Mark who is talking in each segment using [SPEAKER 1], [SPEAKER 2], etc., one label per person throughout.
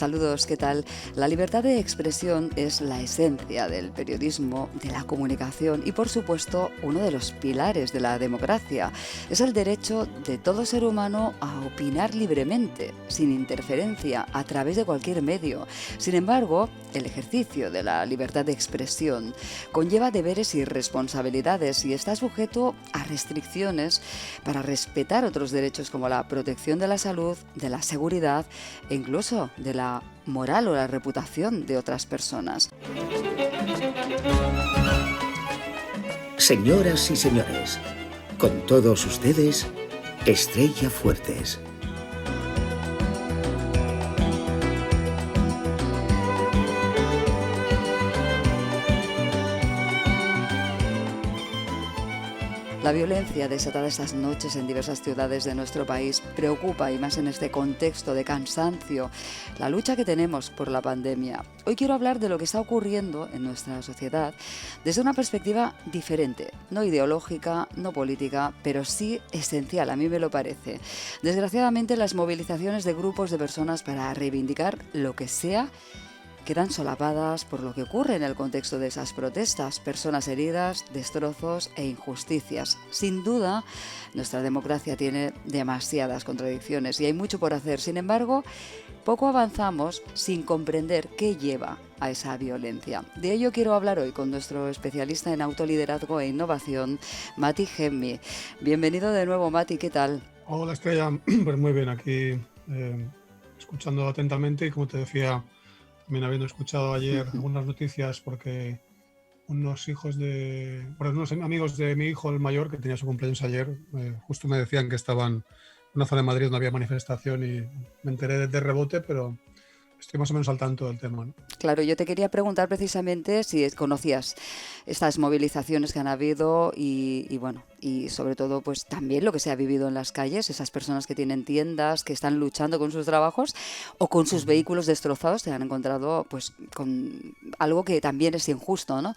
[SPEAKER 1] Saludos, ¿qué tal? La libertad de expresión es la esencia del periodismo, de la comunicación y, por supuesto, uno de los pilares de la democracia. Es el derecho de todo ser humano a opinar libremente, sin interferencia, a través de cualquier medio. Sin embargo, el ejercicio de la libertad de expresión conlleva deberes y responsabilidades y está sujeto a restricciones para respetar otros derechos como la protección de la salud, de la seguridad e incluso de la moral o la reputación de otras personas.
[SPEAKER 2] Señoras y señores, con todos ustedes, Estrella Fuertes.
[SPEAKER 1] La violencia desatada estas noches en diversas ciudades de nuestro país preocupa, y más en este contexto de cansancio, la lucha que tenemos por la pandemia. Hoy quiero hablar de lo que está ocurriendo en nuestra sociedad desde una perspectiva diferente, no ideológica, no política, pero sí esencial, a mí me lo parece. Desgraciadamente, las movilizaciones de grupos de personas para reivindicar lo que sea quedan solapadas por lo que ocurre en el contexto de esas protestas, personas heridas, destrozos e injusticias. Sin duda, nuestra democracia tiene demasiadas contradicciones y hay mucho por hacer. Sin embargo, poco avanzamos sin comprender qué lleva a esa violencia. De ello quiero hablar hoy con nuestro especialista en autoliderazgo e innovación, Mati Gemmi. Bienvenido de nuevo, Mati, ¿qué tal?
[SPEAKER 3] Hola, Estrella. Pues muy bien, aquí escuchando atentamente y, como te decía, también habiendo escuchado ayer algunas noticias, porque unos amigos de mi hijo, el mayor, que tenía su cumpleaños ayer, justo me decían que estaban en una zona de Madrid donde había manifestación y me enteré de rebote, pero estoy más o menos al tanto del tema, ¿no?
[SPEAKER 1] Claro, yo te quería preguntar precisamente si conocías estas movilizaciones que han habido y bueno, y sobre todo pues también lo que se ha vivido en las calles, esas personas que tienen tiendas, que están luchando con sus trabajos o con sus vehículos destrozados, se han encontrado pues con algo que también es injusto, ¿no?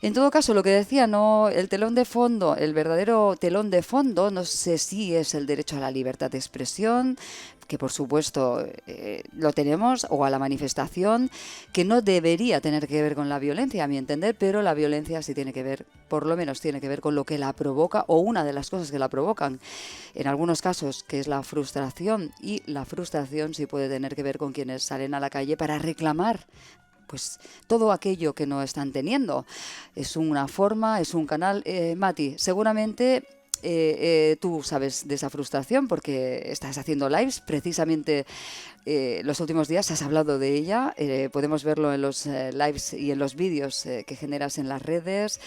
[SPEAKER 1] En todo caso, lo que decía, no, el telón de fondo, el verdadero telón de fondo, no sé si es el derecho a la libertad de expresión, que por supuesto lo tenemos, o a la manifestación, que no debería tener que ver con la violencia, a mi entender, pero la violencia sí tiene que ver, por lo menos tiene que ver con lo que la provoca, o una de las cosas que la provocan, en algunos casos, que es la frustración, y la frustración sí puede tener que ver con quienes salen a la calle para reclamar pues todo aquello que no están teniendo. Es una forma, es un canal. Mati, seguramente tú sabes de esa frustración porque estás haciendo lives. Precisamente los últimos días has hablado de ella. Podemos verlo en los lives y en los vídeos que generas en las redes.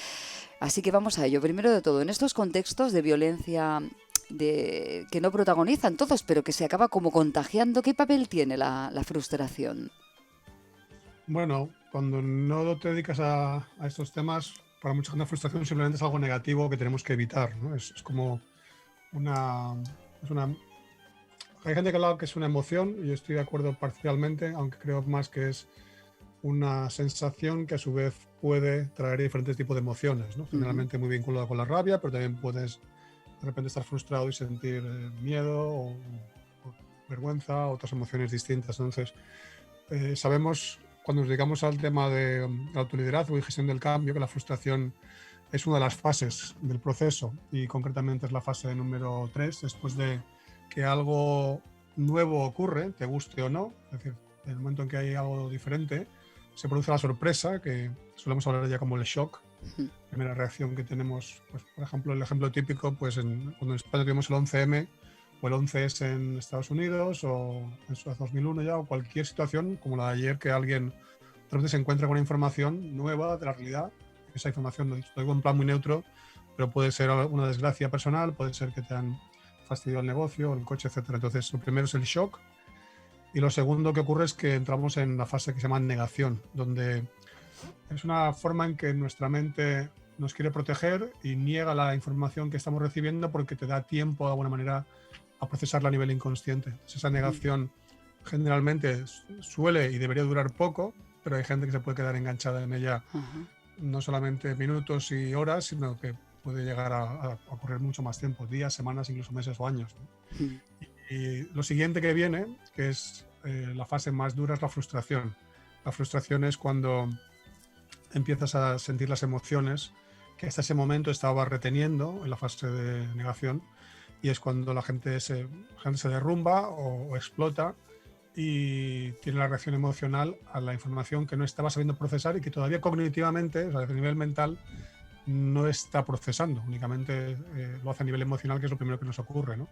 [SPEAKER 1] Así que vamos a ello. Primero de todo, en estos contextos de violencia que no protagonizan todos, pero que se acaba como contagiando, ¿qué papel tiene la frustración?
[SPEAKER 3] Bueno, cuando no te dedicas a estos temas, para mucha gente la frustración simplemente es algo negativo que tenemos que evitar, ¿no? Es como una, es una... Hay gente que habla que es una emoción y yo estoy de acuerdo parcialmente, aunque creo más que es una sensación que a su vez puede traer diferentes tipos de emociones, ¿no? Generalmente muy vinculada con la rabia, pero también puedes de repente estar frustrado y sentir miedo o vergüenza, otras emociones distintas. Entonces, sabemos, cuando nos dedicamos al tema de autoliderazgo y gestión del cambio, que la frustración es una de las fases del proceso y concretamente es la fase número 3, después de que algo nuevo ocurre, te guste o no, es decir, en el momento en que hay algo diferente, se produce la sorpresa, que solemos hablar ya como el shock, primera reacción que tenemos, pues, por ejemplo, el ejemplo típico, pues cuando en España tuvimos el 11M, o el 11S en Estados Unidos, o en 2001 ya, o cualquier situación como la de ayer, que alguien de repente se encuentra con una información nueva de la realidad. Esa información, lo digo en plan muy neutro, pero puede ser una desgracia personal, puede ser que te han fastidiado el negocio, el coche, etcétera. Entonces, lo primero es el shock, y lo segundo que ocurre es que entramos en la fase que se llama negación, donde es una forma en que nuestra mente nos quiere proteger y niega la información que estamos recibiendo porque te da tiempo, de alguna manera, a procesarla a nivel inconsciente. Entonces, esa negación generalmente suele y debería durar poco, pero hay gente que se puede quedar enganchada en ella no solamente minutos y horas, sino que puede llegar a ocurrir mucho más tiempo, días, semanas, incluso meses o años, ¿no? Y lo siguiente que viene, que es la fase más dura es la frustración. La frustración es cuando empiezas a sentir las emociones que hasta ese momento estaba reteniendo en la fase de negación, y es cuando la gente se derrumba o explota y tiene la reacción emocional a la información que no estaba sabiendo procesar y que todavía cognitivamente, o sea, a nivel mental, no está procesando, únicamente lo hace a nivel emocional, que es lo primero que nos ocurre, ¿no?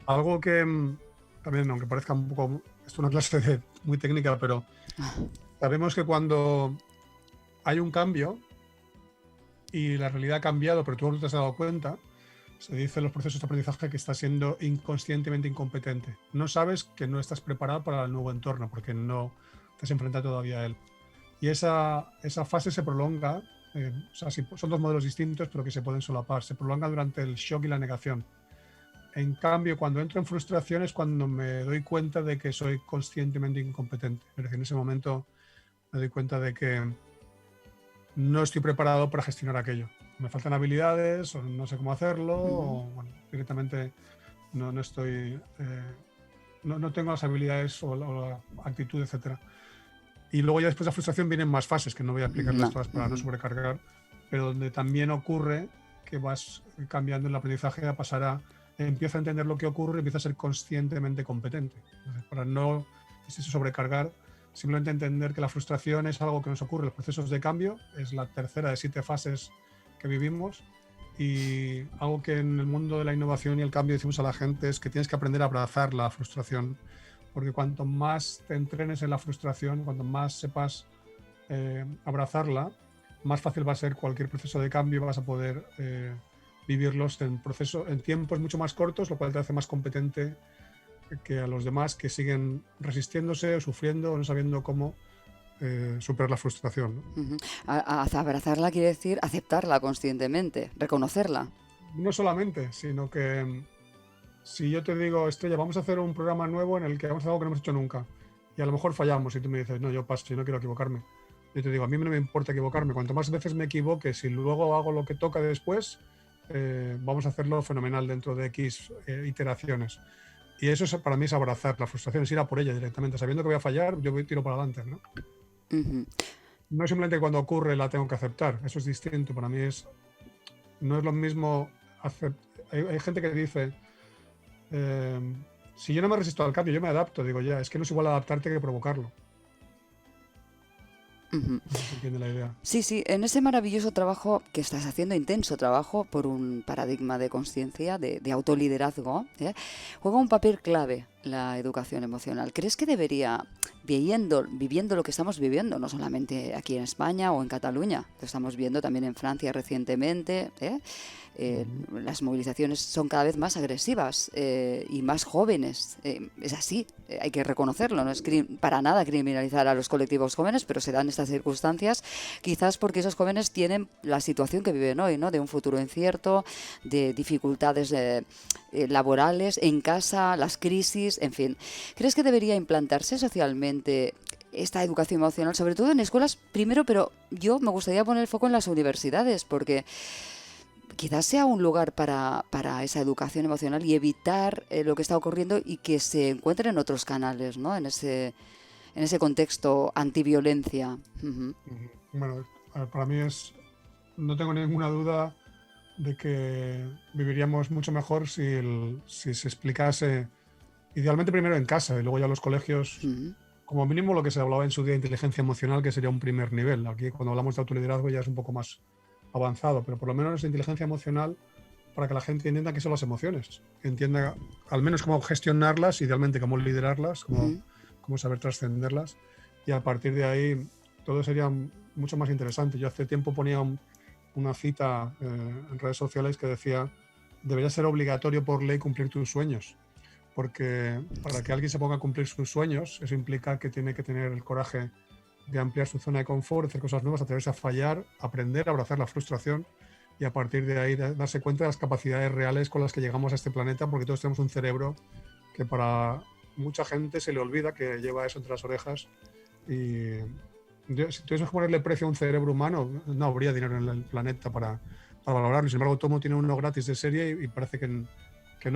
[SPEAKER 3] Algo que también, aunque parezca un poco, esto es una clase muy técnica, pero sabemos que cuando hay un cambio y la realidad ha cambiado, pero tú no te has dado cuenta, se dice en los procesos de aprendizaje que estás siendo inconscientemente incompetente. No sabes que no estás preparado para el nuevo entorno porque no te has enfrentado todavía a él. Y esa fase se prolonga, o sea, son dos modelos distintos, pero que se pueden solapar. Se prolonga durante el shock y la negación. En cambio, cuando entro en frustración es cuando me doy cuenta de que soy conscientemente incompetente. Es decir, en ese momento me doy cuenta de que no estoy preparado para gestionar aquello. Me faltan habilidades, o no sé cómo hacerlo, o bueno, directamente no estoy, no tengo las habilidades o la actitud, etcétera. Y luego ya después de la frustración vienen más fases, que no voy a explicarlas todas para no sobrecargar, pero donde también ocurre que vas cambiando el aprendizaje a pasar a empiezo a entender lo que ocurre y empiezo a ser conscientemente competente. Entonces, para no sobrecargar, simplemente entender que la frustración es algo que nos ocurre en los procesos de cambio, es la tercera de 7 fases que vivimos, y algo que en el mundo de la innovación y el cambio decimos a la gente es que tienes que aprender a abrazar la frustración, porque cuanto más te entrenes en la frustración, cuanto más sepas abrazarla, más fácil va a ser cualquier proceso de cambio, vas a poder vivirlos en tiempos mucho más cortos, lo cual te hace más competente que a los demás que siguen resistiéndose o sufriendo o no sabiendo cómo superar la frustración, ¿no?
[SPEAKER 1] Abrazarla quiere decir aceptarla conscientemente, reconocerla.
[SPEAKER 3] No solamente, sino que si yo te digo, Estrella, vamos a hacer un programa nuevo en el que vamos a hacer algo que no hemos hecho nunca, y a lo mejor fallamos, y tú me dices, no, yo paso, yo no quiero equivocarme. Yo te digo, a mí no me importa equivocarme, cuanto más veces me equivoque, si luego hago lo que toca después, vamos a hacerlo fenomenal dentro de X iteraciones. Y eso para mí es abrazar la frustración, es ir a por ella directamente, sabiendo que voy a fallar, yo tiro para adelante, ¿no? No simplemente cuando ocurre la tengo que aceptar, eso es distinto. Para mí no es lo mismo. Hay gente que dice, si yo no me resisto al cambio, yo me adapto. Digo, ya, es que no es igual adaptarte que provocarlo. No sé si entiende la idea.
[SPEAKER 1] Sí, sí, en ese maravilloso trabajo que estás haciendo, intenso trabajo por un paradigma de conciencia, de autoliderazgo, juega un papel clave la educación emocional. ¿Crees que debería, viviendo lo que estamos viviendo, no solamente aquí en España o en Cataluña, lo estamos viendo también en Francia recientemente, las movilizaciones son cada vez más agresivas y más jóvenes, es así, hay que reconocerlo, no es para nada criminalizar a los colectivos jóvenes, pero se dan estas circunstancias quizás porque esos jóvenes tienen la situación que viven hoy, ¿no? De un futuro incierto, de dificultades laborales en casa, las crisis, en fin. ¿Crees que debería implantarse socialmente esta educación emocional, sobre todo en escuelas primero, pero yo me gustaría poner el foco en las universidades, porque quizás sea un lugar para esa educación emocional y evitar lo que está ocurriendo y que se encuentren otros canales, ¿no? En ese contexto antiviolencia?
[SPEAKER 3] Bueno, para mí no tengo ninguna duda de que viviríamos mucho mejor si se explicase, idealmente primero en casa y luego ya en los colegios, como mínimo lo que se hablaba en su día de inteligencia emocional, que sería un primer nivel. Aquí cuando hablamos de autoliderazgo ya es un poco más avanzado, pero por lo menos inteligencia emocional para que la gente entienda qué son las emociones, que entienda al menos cómo gestionarlas, idealmente cómo liderarlas, cómo saber trascenderlas, y a partir de ahí todo sería mucho más interesante. Yo hace tiempo ponía una cita en redes sociales que decía: debería ser obligatorio por ley cumplir tus sueños, porque para que alguien se ponga a cumplir sus sueños, eso implica que tiene que tener el coraje de ampliar su zona de confort, hacer cosas nuevas, atreverse a fallar, aprender, abrazar la frustración y a partir de ahí darse cuenta de las capacidades reales con las que llegamos a este planeta, porque todos tenemos un cerebro que para mucha gente se le olvida que lleva eso entre las orejas. Y si tuviésemos que ponerle precio a un cerebro humano, no habría dinero en el planeta para valorarlo. Sin embargo, todo tiene uno gratis de serie y parece que no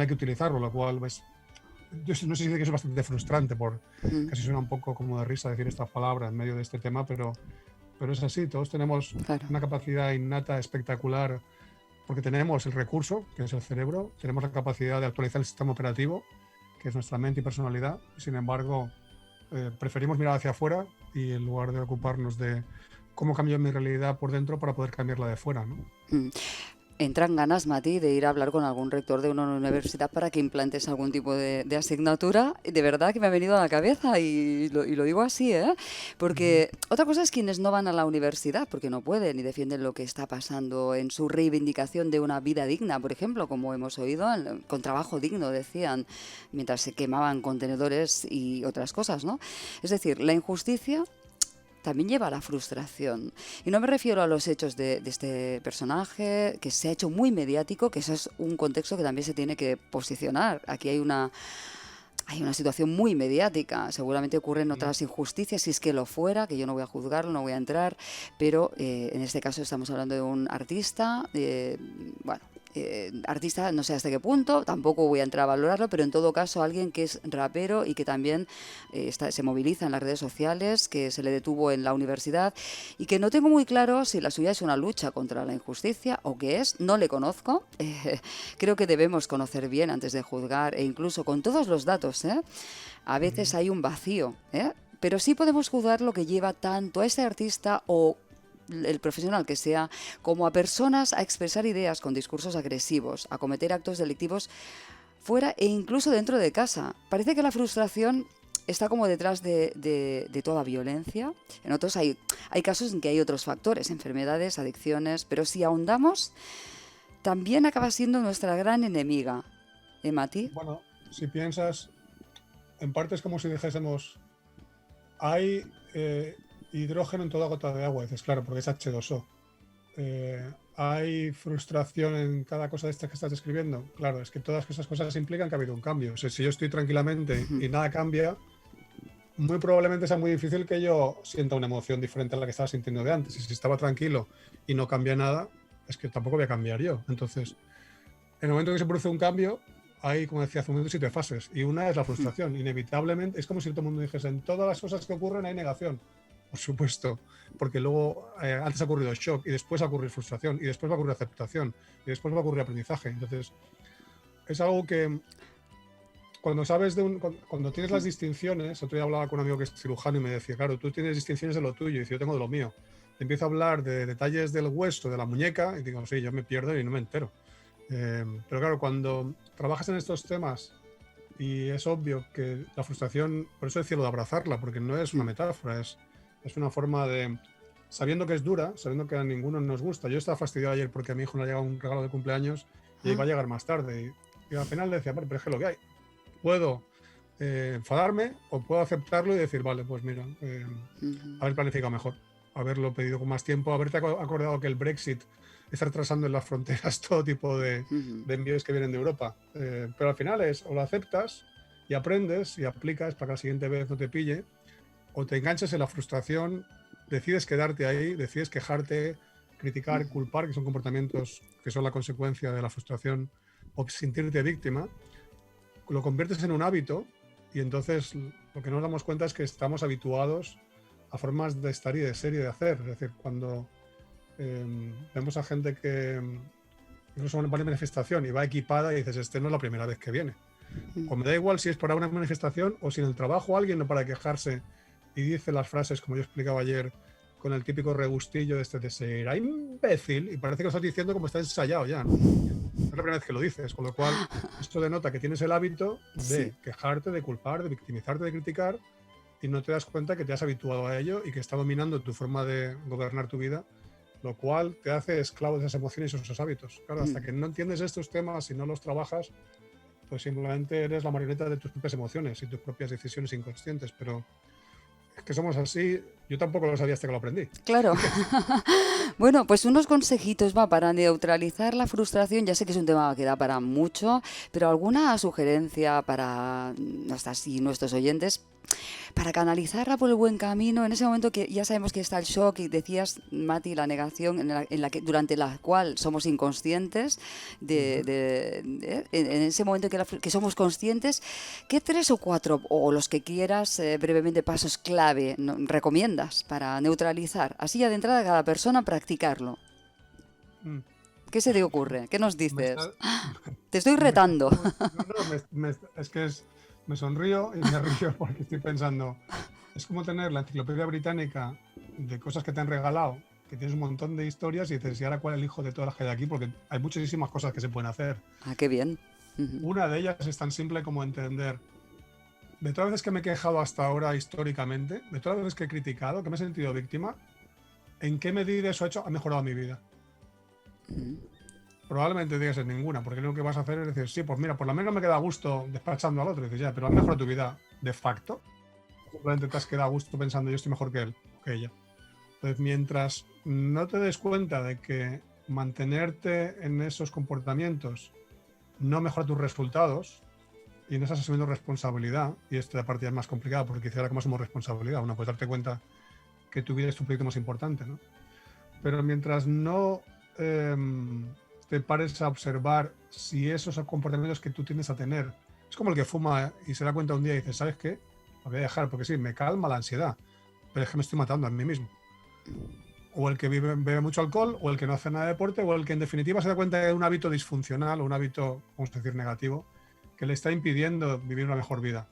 [SPEAKER 3] hay que utilizarlo, lo cual yo no sé si que es bastante frustrante,
[SPEAKER 1] Mm,
[SPEAKER 3] casi suena un poco como de risa decir esta palabra en medio de este tema, pero es así, todos tenemos
[SPEAKER 1] claro.
[SPEAKER 3] una capacidad innata espectacular porque tenemos el recurso, que es el cerebro, tenemos la capacidad de actualizar el sistema operativo, que es nuestra mente y personalidad, y sin embargo preferimos mirar hacia afuera y en lugar de ocuparnos de cómo cambio mi realidad por dentro para poder cambiarla de fuera, ¿no?
[SPEAKER 1] Mm. ¿Entran ganas, Mati, de ir a hablar con algún rector de una universidad para que implantes algún tipo de asignatura? De verdad que me ha venido a la cabeza y lo digo así, ¿eh?
[SPEAKER 3] Ujú.
[SPEAKER 1] Porque otra cosa es quienes no van a la universidad porque no pueden y defienden lo que está pasando en su reivindicación de una vida digna, por ejemplo, como hemos oído, con trabajo digno, decían, mientras se quemaban contenedores y otras cosas, ¿no? Es decir, la injusticia también lleva a la frustración. Y no me refiero a los hechos de este personaje, que se ha hecho muy mediático, que eso es un contexto que también se tiene que posicionar. Aquí hay una situación muy mediática, seguramente ocurren otras injusticias, si es que lo fuera, que yo no voy a juzgarlo, no voy a entrar, pero en este caso estamos hablando de un artista, bueno, artista no sé hasta qué punto, tampoco voy a entrar a valorarlo, pero en todo caso alguien que es rapero y que también se moviliza en las redes sociales, que se le detuvo en la universidad y que no tengo muy claro si la suya es una lucha contra la injusticia o qué es, no le conozco, creo que debemos conocer bien antes de juzgar e incluso con todos los datos, ¿eh? A veces hay un vacío, ¿eh? Pero sí podemos juzgar lo que lleva tanto a ese artista o el profesional que sea, como a personas a expresar ideas con discursos agresivos, a cometer actos delictivos fuera e incluso dentro de casa. Parece que la frustración está como detrás de toda violencia. En otros hay casos en que hay otros factores, enfermedades, adicciones, pero si ahondamos, también acaba siendo nuestra gran enemiga. ¿Eh, Mati?
[SPEAKER 3] Bueno, si piensas, en parte es como si dijésemos, hay hidrógeno en toda gota de agua, dices, claro, porque es H2O. Hay frustración en cada cosa de estas que estás describiendo. Claro, es que todas esas cosas implican que ha habido un cambio. O sea, si yo estoy tranquilamente y nada cambia, muy probablemente sea muy difícil que yo sienta una emoción diferente a la que estaba sintiendo de antes. Y si estaba tranquilo y no cambia nada, es que tampoco voy a cambiar yo. Entonces, en el momento en que se produce un cambio, hay, como decía hace un momento, 7 fases. Y una es la frustración. Inevitablemente, es como si todo el mundo dijese, en todas las cosas que ocurren hay negación. Por supuesto, porque luego antes ha ocurrido shock y después ha ocurrido frustración y después va a ocurrir aceptación y después va a ocurrir aprendizaje. Entonces, es algo que cuando sabes cuando tienes las distinciones, otro día hablaba con un amigo que es cirujano y me decía, claro, tú tienes distinciones de lo tuyo y dice, yo tengo de lo mío. Te empiezo a hablar de detalles del hueso, de la muñeca y digo, sí, yo me pierdo y no me entero. Pero claro, cuando trabajas en estos temas y es obvio que la frustración, por eso decía lo de abrazarla, porque no es una metáfora, es una forma de, sabiendo que es dura, sabiendo que a ninguno nos gusta. Yo estaba fastidiado ayer porque a mi hijo le ha llegado un regalo de cumpleaños y iba a llegar más tarde. Y al final le decía, vale, pero es que lo que hay. Puedo enfadarme o puedo aceptarlo y decir, vale, pues mira, haber planificado mejor, haberlo pedido con más tiempo, haberte acordado que el Brexit está retrasando en las fronteras todo tipo de envíos que vienen de Europa. Pero al final es, o lo aceptas y aprendes y aplicas para que la siguiente vez no te pille, o te enganchas en la frustración, decides quedarte ahí, decides quejarte, criticar, culpar, que son comportamientos que son la consecuencia de la frustración, o sentirte víctima, lo conviertes en un hábito y entonces lo que nos damos cuenta es que estamos habituados a formas de estar y de ser y de hacer. Es decir, cuando vemos a gente que incluso va a una manifestación y va equipada y dices, este no es la primera vez que viene. O me da igual si es para una manifestación o si en el trabajo alguien no para quejarse y dice las frases, como yo explicaba ayer, con el típico regustillo de será imbécil, y parece que lo estás diciendo como está ensayado ya, ¿no? Es la primera vez que lo dices, con lo cual esto denota que tienes el hábito de
[SPEAKER 1] Sí.
[SPEAKER 3] quejarte, de culpar, de victimizarte, de criticar, y no te das cuenta que te has habituado a ello y que está dominando tu forma de gobernar tu vida, lo cual te hace esclavo de esas emociones y esos hábitos. Claro, hasta que no entiendes estos temas y no los trabajas, pues simplemente eres la marioneta de tus propias emociones y tus propias decisiones inconscientes, pero es que somos así, yo tampoco lo sabía hasta que lo aprendí.
[SPEAKER 1] Claro. Bueno, pues unos consejitos va para neutralizar la frustración. Ya sé que es un tema que da para mucho, pero alguna sugerencia para nuestras y nuestros oyentes para canalizarla por el buen camino, en ese momento que ya sabemos que está el shock y decías, Mati, la negación en la que, durante la cual somos inconscientes, en ese momento que somos conscientes, ¿qué 3 o 4 o los que quieras brevemente pasos clave recomiendas para neutralizar? Así ya de entrada cada persona practicarlo.
[SPEAKER 3] Mm.
[SPEAKER 1] ¿Qué se te ocurre? ¿Qué nos
[SPEAKER 3] Me
[SPEAKER 1] dices?
[SPEAKER 3] está-
[SPEAKER 1] Te estoy retando.
[SPEAKER 3] es que me sonrío y me río porque estoy pensando, es como tener la enciclopedia británica de cosas que te han regalado, que tienes un montón de historias y dices, ¿y ahora cuál elijo de todas las que hay aquí? Porque hay muchísimas cosas que se pueden hacer.
[SPEAKER 1] Ah, qué bien.
[SPEAKER 3] Una de ellas es tan simple como entender, de todas las veces que me he quejado hasta ahora históricamente, de todas las veces que he criticado, que me he sentido víctima, ¿en qué medida eso ha mejorado mi vida? Probablemente digas en ninguna, porque lo que vas a hacer es decir, sí, pues mira, por lo menos me queda a gusto despachando al otro. Y dices, ya, pero ¿ha mejorado tu vida de facto? Simplemente te has quedado a gusto pensando, yo estoy mejor que él, que ella. Entonces, mientras no te des cuenta de que mantenerte en esos comportamientos no mejora tus resultados y no estás asumiendo responsabilidad, y esta parte ya es más complicada porque ahora cómo hacemos responsabilidad, uno puede darte cuenta que tu vida es tu proyecto más importante, ¿no? Pero mientras no te pares a observar si esos comportamientos que tú tienes a tener, es como el que fuma y se da cuenta un día y dice, ¿sabes qué? Lo voy a dejar porque sí, me calma la ansiedad, pero es que me estoy matando a mí mismo. O el que bebe mucho alcohol, o el que no hace nada de deporte, o el que en definitiva se da cuenta de un hábito disfuncional o un hábito, vamos a decir, negativo, que le está impidiendo vivir una mejor vida.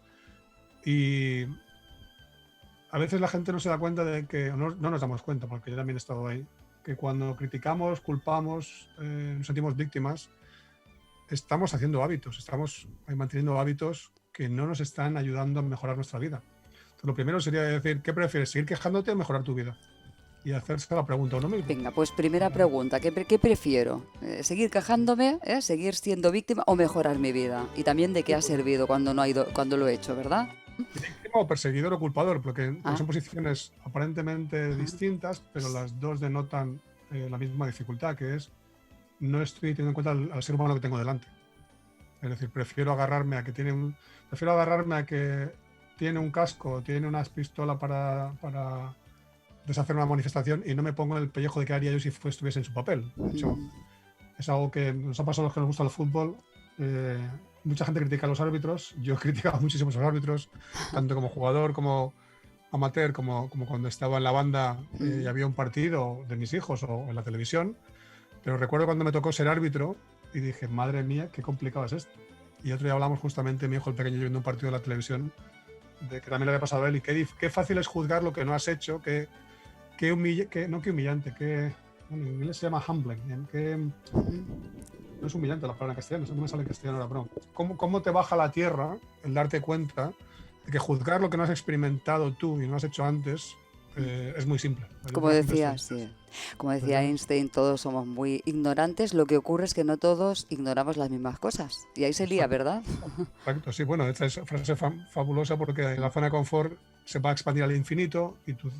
[SPEAKER 3] Y a veces la gente no se da cuenta de que, no nos damos cuenta, porque yo también he estado ahí, que cuando criticamos, culpamos, nos sentimos víctimas, estamos haciendo hábitos, estamos manteniendo hábitos que no nos están ayudando a mejorar nuestra vida. Entonces, lo primero sería decir, ¿qué prefieres? ¿Seguir quejándote o mejorar tu vida? Y hacerse la pregunta a uno mismo.
[SPEAKER 1] Venga, pues primera pregunta, ¿qué prefiero? ¿Seguir quejándome, seguir siendo víctima o mejorar mi vida? Y también de qué ha servido cuando lo he hecho, ¿verdad?
[SPEAKER 3] Víctima o perseguidor o culpador, porque son posiciones aparentemente distintas, pero las dos denotan la misma dificultad, que es no estoy teniendo en cuenta al ser humano que tengo delante. Es decir, prefiero agarrarme a que tiene un casco, tiene una pistola para deshacer una manifestación y no me pongo en el pellejo de qué haría yo si estuviese en su papel. De hecho, es algo que nos ha pasado a los que nos gusta el fútbol. Mucha gente critica a los árbitros. Yo he criticado muchísimo a los árbitros, tanto como jugador como amateur, como cuando estaba en la banda y había un partido de mis hijos o en la televisión. Pero recuerdo cuando me tocó ser árbitro y dije, madre mía, qué complicado es esto. Y otro día hablamos justamente, mi hijo el pequeño, viendo un partido de la televisión, de que también le había pasado a él, y qué fácil es juzgar lo que no has hecho, humillante, en inglés se llama humbling, no es humillante la palabra en castellano, no me sale en castellano ahora, pero ¿cómo te baja la tierra el darte cuenta de que juzgar lo que no has experimentado tú y no has hecho antes es muy simple?
[SPEAKER 1] Como decía Einstein, todos somos muy ignorantes, lo que ocurre es que no todos ignoramos las mismas cosas, y ahí se lía, ¿verdad?
[SPEAKER 3] Exacto, sí, bueno, esta es frase fabulosa porque la zona de confort se va a expandir al infinito y tu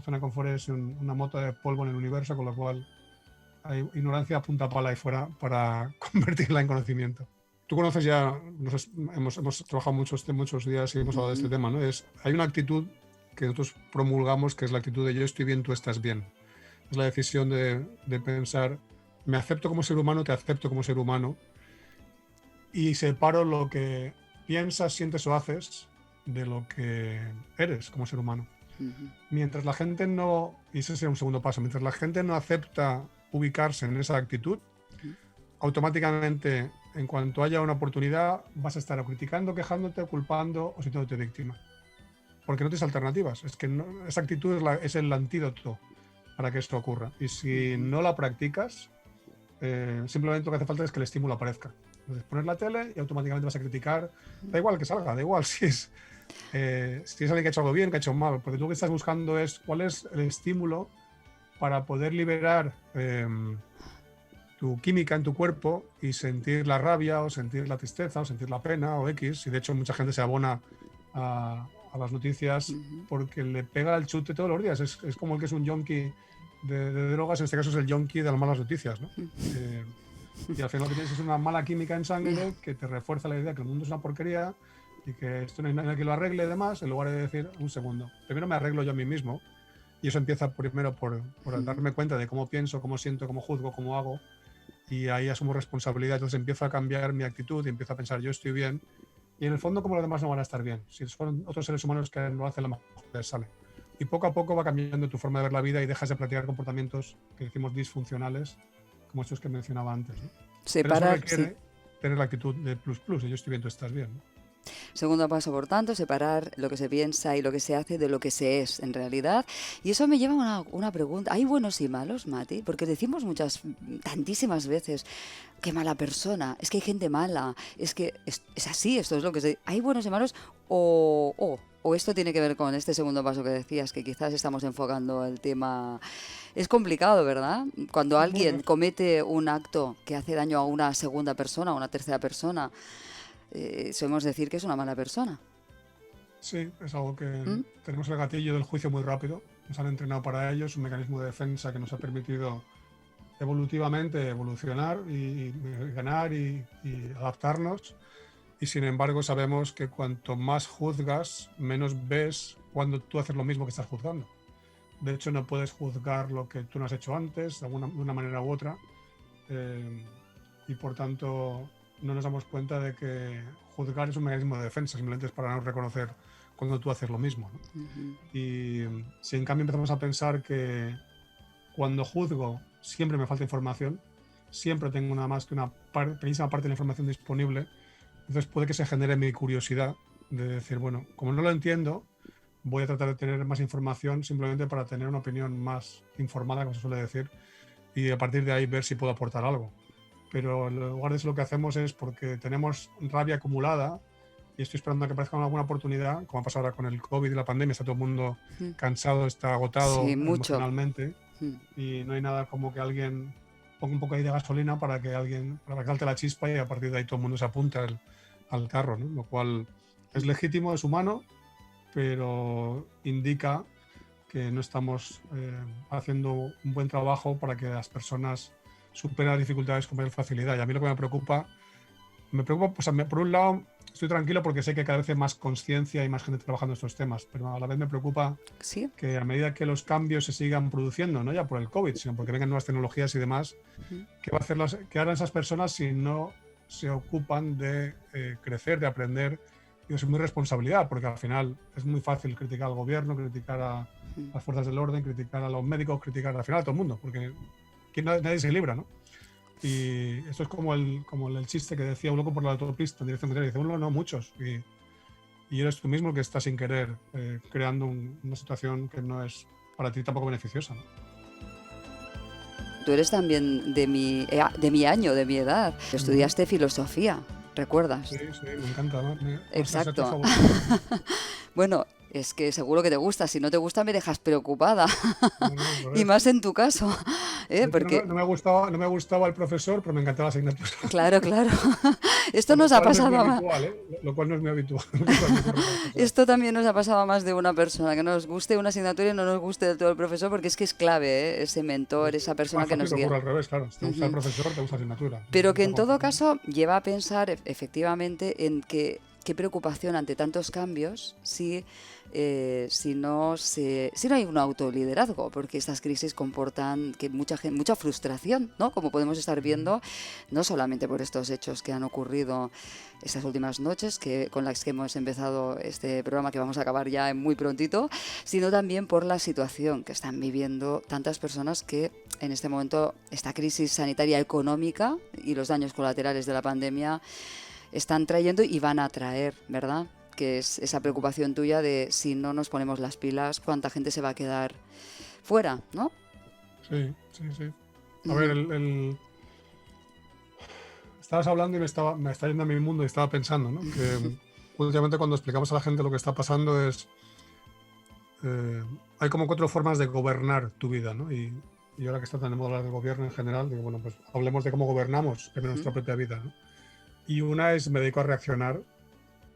[SPEAKER 3] zona de confort es una mota de polvo en el universo, con lo cual hay ignorancia a punta pala ahí fuera para convertirla en conocimiento. Tú conoces ya, hemos trabajado muchos días y hemos hablado de este tema, ¿no? Hay una actitud que nosotros promulgamos, que es la actitud de yo estoy bien, tú estás bien. Es la decisión de pensar, me acepto como ser humano, te acepto como ser humano, y separo lo que piensas, sientes o haces de lo que eres como ser humano. Mientras la gente no, y ese sería un segundo paso, mientras la gente no acepta ubicarse en esa actitud, automáticamente, en cuanto haya una oportunidad, vas a estar o criticando, quejándote, culpando o sintiéndote víctima. Porque no tienes alternativas. Es que esa actitud es el antídoto para que esto ocurra. Y si no la practicas, simplemente lo que hace falta es que el estímulo aparezca. Entonces pones la tele y automáticamente vas a criticar. Da igual que salga, da igual si es alguien que ha hecho algo bien, que ha hecho mal. Porque tú lo que estás buscando es cuál es el estímulo para poder liberar tu química en tu cuerpo y sentir la rabia o sentir la tristeza o sentir la pena o X. Y de hecho mucha gente se abona a las noticias porque le pega el chute todos los días. Es como el que es un yonki de drogas, en este caso es el yonki de las malas noticias, ¿no? Y al final lo que tienes es una mala química en sangre que te refuerza la idea que el mundo es una porquería, y que esto no hay nadie que lo arregle y demás, en lugar de decir, un segundo, primero me arreglo yo a mí mismo, y eso empieza primero por darme cuenta de cómo pienso, cómo siento, cómo juzgo, cómo hago, y ahí asumo responsabilidad, entonces empiezo a cambiar mi actitud y empiezo a pensar, yo estoy bien, y en el fondo como los demás no van a estar bien, si son otros seres humanos que lo hacen lo mejor que les sale. Y poco a poco va cambiando tu forma de ver la vida y dejas de practicar comportamientos que decimos disfuncionales, como estos que mencionaba antes, ¿no? Pero eso requiere tener la actitud de plus plus, y yo estoy bien, tú estás bien, ¿no?
[SPEAKER 1] Segundo paso, por tanto, separar lo que se piensa y lo que se hace de lo que se es en realidad. Y eso me lleva a una pregunta. ¿Hay buenos y malos, Mati? Porque decimos tantísimas veces, qué mala persona, es que hay gente mala, es que es así, esto es lo que se... ¿Hay buenos y malos o esto tiene que ver con este segundo paso que decías, que quizás estamos enfocando el tema... Es complicado, ¿verdad? Cuando alguien comete un acto que hace daño a una segunda persona, a una tercera persona, solemos decir que es una mala persona.
[SPEAKER 3] Sí, es algo que tenemos el gatillo del juicio muy rápido. Nos han entrenado para ello, es un mecanismo de defensa que nos ha permitido evolutivamente evolucionar y ganar y adaptarnos. Y sin embargo sabemos que cuanto más juzgas, menos ves cuando tú haces lo mismo que estás juzgando. De hecho, no puedes juzgar lo que tú no has hecho antes, de una manera u otra. Y por tanto... no nos damos cuenta de que juzgar es un mecanismo de defensa, simplemente es para no reconocer cuando tú haces lo mismo, ¿no? Y si en cambio empezamos a pensar que cuando juzgo siempre me falta información, siempre tengo nada más que una pequeñísima parte de la información disponible, entonces puede que se genere mi curiosidad de decir, bueno, como no lo entiendo, voy a tratar de tener más información simplemente para tener una opinión más informada, como se suele decir, y a partir de ahí ver si puedo aportar algo. Pero en lugar de eso lo que hacemos es porque tenemos rabia acumulada y estoy esperando a que aparezca alguna oportunidad, como ha pasado ahora con el COVID y la pandemia, está todo el mundo cansado, está agotado emocionalmente y no hay nada como que alguien ponga un poco ahí de gasolina para que salte la chispa y a partir de ahí todo el mundo se apunta al carro, ¿no? Lo cual es legítimo, es humano, pero indica que no estamos haciendo un buen trabajo para que las personas superar dificultades con mayor facilidad. Y a mí lo que me preocupa, pues, por un lado, estoy tranquilo porque sé que cada vez hay más conciencia y más gente trabajando en estos temas, pero a la vez me preocupa que a medida que los cambios se sigan produciendo, no ya por el COVID, sino porque vengan nuevas tecnologías y demás, ¿qué harán esas personas si no se ocupan de crecer, de aprender? Y es muy responsabilidad, porque al final es muy fácil criticar al gobierno, criticar a las fuerzas del orden, criticar a los médicos, criticar al final a todo el mundo, porque nadie se libra, ¿no? Y esto es como el chiste que decía un loco por la autopista en dirección contraria. Dice, uno no, muchos. Y eres tú mismo el que está sin querer creando una situación que no es para ti tampoco beneficiosa, ¿no?
[SPEAKER 1] Tú eres también de mi año, de mi edad. Estudiaste filosofía, ¿recuerdas?
[SPEAKER 3] Sí, me encanta.
[SPEAKER 1] Exacto. Bueno, es que seguro que te gusta. Si no te gusta, me dejas preocupada. No, y más en tu caso. Porque...
[SPEAKER 3] no me gustaba el profesor, pero me encantaba la asignatura.
[SPEAKER 1] Claro. Esto nos ha pasado a más.
[SPEAKER 3] Lo cual no es muy habitual.
[SPEAKER 1] Esto también nos ha pasado a más de una persona, que nos guste una asignatura y no nos guste del todo el profesor, porque es que es clave, ese mentor, esa persona que nos guía.
[SPEAKER 3] Ocurre al revés, claro. Si te gusta el profesor, te gusta la asignatura.
[SPEAKER 1] Pero que en todo caso lleva a pensar efectivamente en que qué preocupación ante tantos cambios si no hay un autoliderazgo, porque estas crisis comportan que mucha frustración, ¿no? Como podemos estar viendo, no solamente por estos hechos que han ocurrido estas últimas noches, con las que hemos empezado este programa, que vamos a acabar ya muy prontito, sino también por la situación que están viviendo tantas personas que en este momento esta crisis sanitaria económica y los daños colaterales de la pandemia están trayendo y van a traer, ¿verdad? Que es esa preocupación tuya de si no nos ponemos las pilas, cuánta gente se va a quedar fuera, ¿no?
[SPEAKER 3] Sí. A ver, estabas hablando y me está yendo a mi mundo y estaba pensando, ¿no? Que últimamente cuando explicamos a la gente lo que está pasando es... hay como 4 formas de gobernar tu vida, ¿no? Y ahora que está tan de moda hablar de gobierno en general, digo, bueno, pues hablemos de cómo gobernamos en nuestra propia vida, ¿no? Y una es me dedico a reaccionar,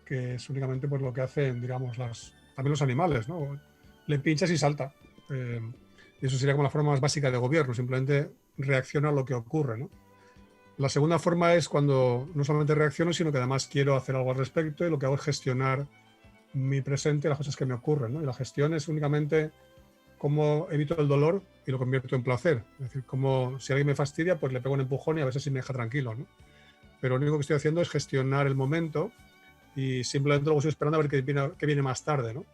[SPEAKER 3] que es únicamente pues lo que hacen, digamos, también los animales, ¿no? Le pinchas y salta. Y eso sería como la forma más básica de gobierno, simplemente reacciona a lo que ocurre, ¿no? La segunda forma es cuando no solamente reacciono, sino que además quiero hacer algo al respecto, y lo que hago es gestionar mi presente y las cosas que me ocurren, ¿no? Y la gestión es únicamente cómo evito el dolor y lo convierto en placer. Es decir, como si alguien me fastidia, pues le pego un empujón y a veces sí me deja tranquilo, ¿no? Pero lo único que estoy haciendo es gestionar el momento y simplemente luego estoy esperando a ver qué viene más tarde, ¿no?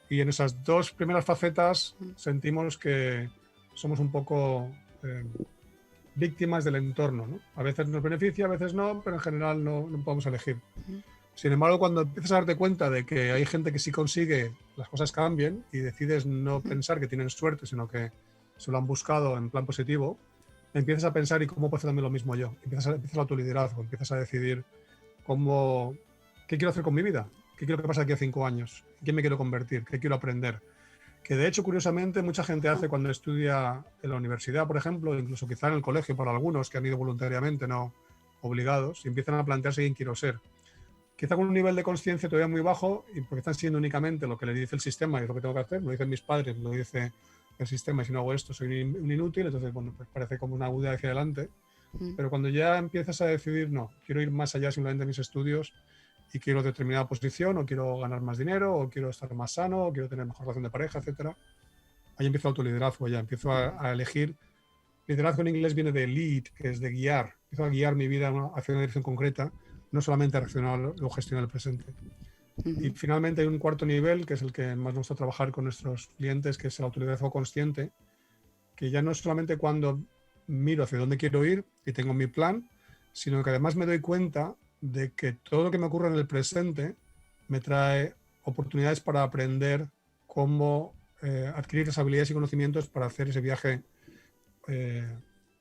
[SPEAKER 3] Y en esas dos primeras facetas sentimos que somos un poco víctimas del entorno, ¿no? A veces nos beneficia, a veces no, pero en general no podemos elegir. Sin embargo, cuando empiezas a darte cuenta de que hay gente que sí consigue las cosas cambien y decides no pensar que tienen suerte, sino que se lo han buscado en plan positivo, empiezas a pensar, ¿y cómo puedo hacer también lo mismo yo? Empiezas el autoliderazgo, empiezas a decidir qué quiero hacer con mi vida, qué quiero que pase aquí a 5 años, en quién me quiero convertir, qué quiero aprender. Que de hecho, curiosamente, mucha gente hace cuando estudia en la universidad, por ejemplo, incluso quizá en el colegio, para algunos que han ido voluntariamente, no obligados, y empiezan a plantearse quién quiero ser. Quizá con un nivel de conciencia todavía muy bajo, y porque están siguiendo únicamente lo que le dice el sistema y lo que tengo que hacer, lo dicen mis padres, lo dice el sistema, y si no hago esto soy un inútil, entonces bueno, pues parece como una aguda hacia adelante. Pero cuando ya empiezas a decidir, no, quiero ir más allá simplemente de mis estudios y quiero determinada posición, o quiero ganar más dinero, o quiero estar más sano, o quiero tener mejor relación de pareja, etcétera, ahí empiezo el autoliderazgo, ya empiezo a elegir. Liderazgo en inglés viene de lead, que es de guiar. Empiezo a guiar mi vida hacia una dirección concreta, no solamente a reaccionar o gestionar el presente. Y finalmente hay un cuarto nivel, que es el que más nos gusta trabajar con nuestros clientes, que es el autoliderazgo consciente, que ya no es solamente cuando miro hacia dónde quiero ir y tengo mi plan, sino que además me doy cuenta de que todo lo que me ocurre en el presente me trae oportunidades para aprender cómo adquirir esas habilidades y conocimientos para hacer ese viaje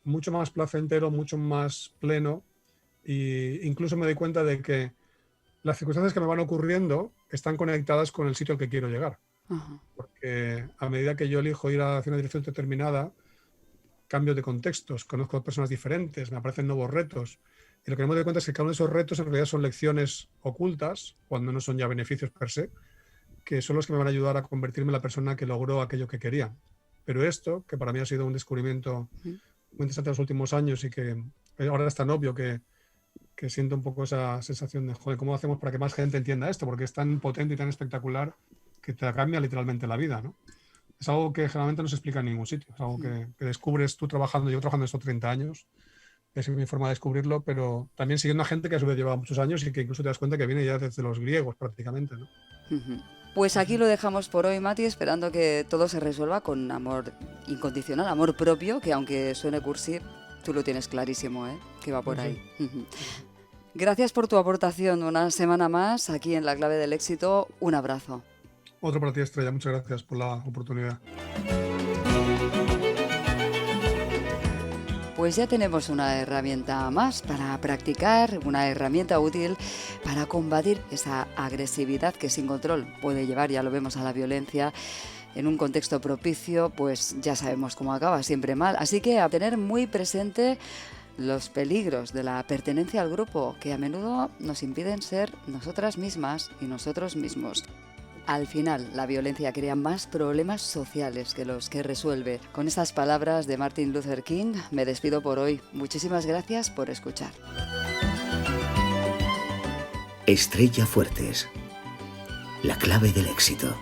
[SPEAKER 3] mucho más placentero, mucho más pleno, e incluso me doy cuenta de que las circunstancias que me van ocurriendo están conectadas con el sitio al que quiero llegar. Porque a medida que yo elijo ir hacia una dirección determinada, cambio de contextos, conozco personas diferentes, me aparecen nuevos retos. Y lo que me doy cuenta es que cada uno de esos retos en realidad son lecciones ocultas, cuando no son ya beneficios per se, que son los que me van a ayudar a convertirme en la persona que logró aquello que quería. Pero esto, que para mí ha sido un descubrimiento muy interesante en los últimos años y que ahora es tan obvio que siento un poco esa sensación de, joder, ¿cómo hacemos para que más gente entienda esto? Porque es tan potente y tan espectacular que te cambia literalmente la vida, ¿no? Es algo que generalmente no se explica en ningún sitio. Es algo que descubres tú trabajando. Yo trabajando estos 30 años. Esa es mi forma de descubrirlo, pero también siguiendo a gente que a su vez lleva muchos años y que incluso te das cuenta que viene ya desde los griegos prácticamente, ¿no?
[SPEAKER 1] Pues aquí lo dejamos por hoy, Mati, esperando que todo se resuelva con amor incondicional, amor propio, que aunque suene cursi, tú lo tienes clarísimo, ¿eh? Que va por ahí. Gracias por tu aportación una semana más aquí en La Clave del Éxito. Un abrazo.
[SPEAKER 3] Otro para ti, Estrella. Muchas gracias por la oportunidad.
[SPEAKER 1] Pues ya tenemos una herramienta más para practicar, una herramienta útil para combatir esa agresividad que sin control puede llevar, ya lo vemos, a la violencia. En un contexto propicio, pues ya sabemos cómo acaba, siempre mal. Así que a tener muy presente los peligros de la pertenencia al grupo, que a menudo nos impiden ser nosotras mismas y nosotros mismos. Al final, la violencia crea más problemas sociales que los que resuelve. Con estas palabras de Martin Luther King, me despido por hoy. Muchísimas gracias por escuchar.
[SPEAKER 2] Estrella Fuertes. La clave del éxito.